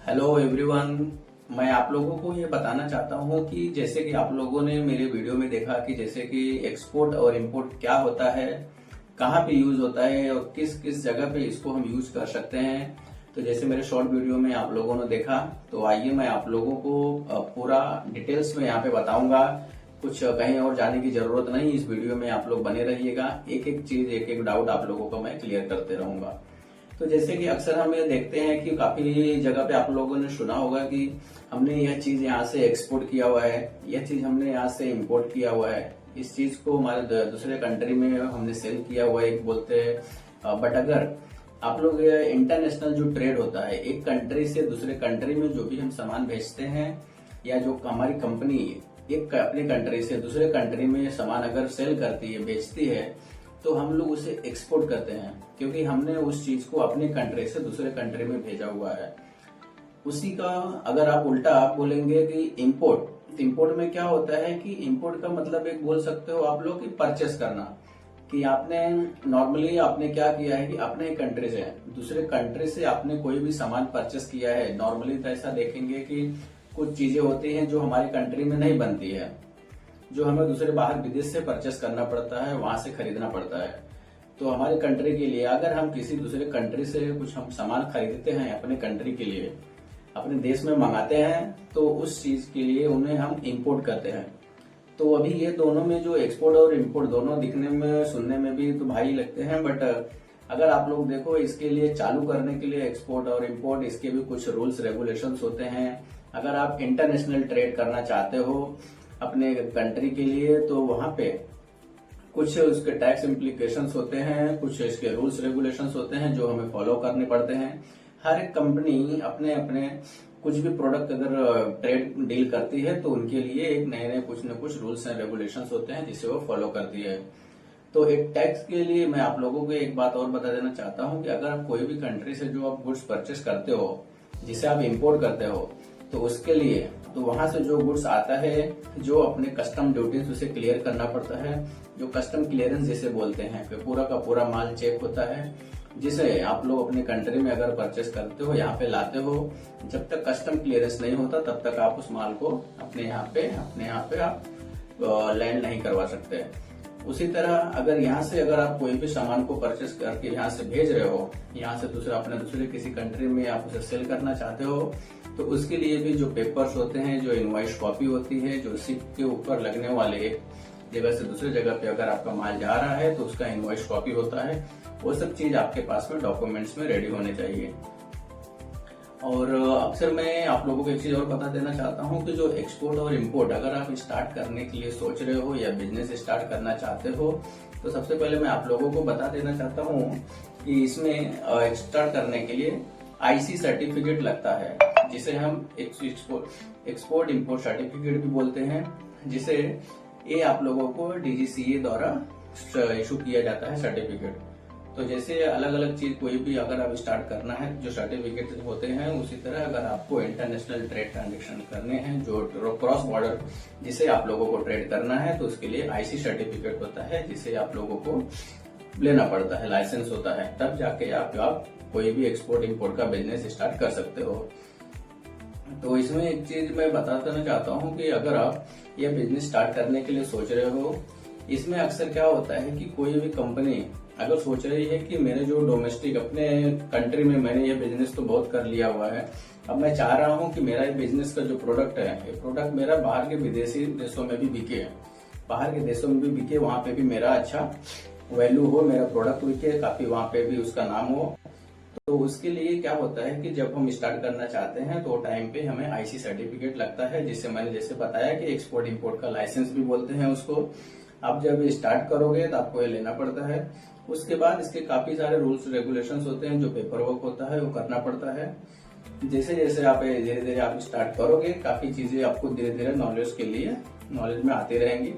Hello everyone. मैं आप लोगों को ये बताना चाहता हूँ कि जैसे कि आप लोगों ने मेरे वीडियो में देखा कि जैसे कि एक्सपोर्ट और इंपोर्ट क्या होता है, कहाँ पे यूज होता है और किस किस जगह पे इसको हम यूज कर सकते हैं। तो जैसे मेरे शॉर्ट वीडियो में आप लोगों ने देखा, तो आइए मैं आप लोगों को पूरा डिटेल्स में यहाँ पे बताऊंगा। कुछ कहीं और जाने की जरूरत नहीं, इस वीडियो में आप लोग बने रहिएगा। एक एक चीज, एक एक डाउट आप लोगों को मैं क्लियर करते रहूंगा। तो जैसे कि अक्सर हम ये देखते हैं कि काफी जगह पे आप लोगों ने सुना होगा कि हमने यह चीज यहाँ से एक्सपोर्ट किया हुआ है, यह चीज हमने यहाँ से इंपोर्ट किया हुआ है, इस चीज को हमारे दूसरे कंट्री में हमने सेल किया हुआ है, बोलते हैं। बट अगर आप लोग इंटरनेशनल जो ट्रेड होता है, एक कंट्री से दूसरे कंट्री में जो भी हम सामान भेजते हैं, या जो हमारी कंपनी एक अपनी कंट्री से दूसरे कंट्री में सामान अगर सेल करती है, बेचती है, तो हम लोग उसे एक्सपोर्ट करते हैं, क्योंकि हमने उस चीज को अपने कंट्री से दूसरे कंट्री में भेजा हुआ है। उसी का अगर आप उल्टा आप बोलेंगे कि इंपोर्ट, इंपोर्ट में क्या होता है कि इंपोर्ट का मतलब एक बोल सकते हो आप लोग कि परचेस करना। कि आपने नॉर्मली आपने क्या किया है कि अपने कंट्री से दूसरे कंट्री से आपने कोई भी सामान परचेस किया है। नॉर्मली तो ऐसा देखेंगे कि कुछ चीजें होती हैं जो हमारे कंट्री में नहीं बनती है, जो हमें दूसरे बाहर विदेश से परचेस करना पड़ता है, वहां से खरीदना पड़ता है। तो हमारे कंट्री के लिए अगर हम किसी दूसरे कंट्री से कुछ हम सामान खरीदते हैं अपने कंट्री के लिए, अपने देश में मंगाते हैं, तो उस चीज के लिए उन्हें हम इंपोर्ट करते हैं। तो अभी ये दोनों में जो एक्सपोर्ट और इंपोर्ट दोनों दिखने में सुनने में भी तो भाई लगते हैं, बट अगर आप लोग देखो, इसके लिए चालू करने के लिए एक्सपोर्ट और इंपोर्ट, इसके भी कुछ रूल्स रेगुलेशंस होते हैं। अगर आप इंटरनेशनल ट्रेड करना चाहते हो अपने कंट्री के लिए, तो वहां पे कुछ उसके टैक्स इम्प्लीकेशंस होते हैं, कुछ इसके रूल्स रेगुलेशंस होते हैं जो हमें फॉलो करने पड़ते हैं। हर एक कंपनी अपने अपने कुछ भी प्रोडक्ट अगर ट्रेड डील करती है, तो उनके लिए एक नए नए कुछ न कुछ रूल्स एंड रेगुलेशंस होते हैं जिसे वो फॉलो करती है। तो एक टैक्स के लिए मैं आप लोगों को एक बात और बता देना चाहता हूं कि अगर आप कोई भी कंट्री से जो आप गुड्स परचेस करते हो, जिसे आप इंपोर्ट करते हो, तो उसके लिए तो वहां से जो गुड्स आता है, जो अपने कस्टम ड्यूटीज उसे क्लियर करना पड़ता है, जो कस्टम क्लियरेंस जिसे बोलते हैं, कि पूरा का पूरा माल चेक होता है, जिसे आप लोग अपने कंट्री में अगर परचेस करते हो, यहाँ पे लाते हो, जब तक कस्टम क्लियरेंस नहीं होता तब तक आप उस माल को अपने यहाँ पे आप लैंड नहीं करवा सकते। उसी तरह अगर यहाँ से अगर आप कोई भी सामान को परचेस करके यहाँ से भेज रहे हो, यहाँ से दूसरे किसी कंट्री में आप उसे सेल करना चाहते हो, तो उसके लिए भी जो पेपर्स होते हैं, जो इनवॉइस कॉपी होती है, जो शिप के ऊपर लगने वाले, एक जगह से दूसरी जगह पे अगर आपका माल जा रहा है तो उसका इनवॉइस कॉपी होता है, वो सब चीज आपके पास में डॉक्यूमेंट्स में रेडी होने चाहिए। और अक्सर मैं आप लोगों को एक चीज और बता देना चाहता हूँ कि जो एक्सपोर्ट और इंपोर्ट अगर आप स्टार्ट करने के लिए सोच रहे हो या बिजनेस स्टार्ट करना चाहते हो, तो सबसे पहले मैं आप लोगों को बता देना चाहता हूँ कि इसमें स्टार्ट करने के लिए आईसी सर्टिफिकेट लगता है, जिसे हम एक्सपोर्ट इंपोर्ट सर्टिफिकेट भी बोलते हैं, जिसे ये आप लोगों को डीजीसीए द्वारा इशू किया जाता है सर्टिफिकेट। तो जैसे अलग अलग चीज कोई भी अगर आप स्टार्ट करना है, जो सर्टिफिकेट होते हैं, उसी तरह अगर आपको इंटरनेशनल ट्रेड ट्रांजेक्शन करने हैं, जो क्रॉस बॉर्डर जिसे आप लोगों को ट्रेड करना है, तो उसके लिए आईसी सर्टिफिकेट होता है, जिसे आप लोगों को लेना पड़ता है, लाइसेंस होता है, तब जाके आप कोई भी एक्सपोर्ट इंपोर्ट का बिजनेस स्टार्ट कर सकते हो। तो इसमें एक चीज मैं बता देना चाहता हूँ कि अगर आप यह बिजनेस स्टार्ट करने के लिए सोच रहे हो, इसमें अक्सर क्या होता है कि कोई भी कंपनी अगर सोच रही है कि मैंने जो डोमेस्टिक अपने कंट्री में मैंने ये बिजनेस तो बहुत कर लिया हुआ है, अब मैं चाह रहा हूँ कि मेरा ये बिजनेस का जो प्रोडक्ट है, ये प्रोडक्ट मेरा बाहर के विदेशी देशों में भी बिके, बाहर के देशों में भी बिके, वहां पे भी मेरा अच्छा वैल्यू हो, मेरा प्रोडक्ट बिके, काफी वहां पे भी उसका नाम हो। तो उसके लिए क्या होता है कि जब हम स्टार्ट करना चाहते हैं, तो टाइम पे हमें आईसी सर्टिफिकेट लगता है, जिससे मैंने जैसे बताया कि एक्सपोर्ट इंपोर्ट का लाइसेंस भी बोलते हैं उसको। आप जब स्टार्ट करोगे तो आपको ये लेना पड़ता है। उसके बाद इसके काफी सारे रूल्स रेगुलेशंस होते हैं, जो पेपर वर्क होता है वो करना पड़ता है। जैसे जैसे आप धीरे धीरे आप स्टार्ट करोगे, काफी चीजें आपको धीरे धीरे नॉलेज में आती रहेंगी।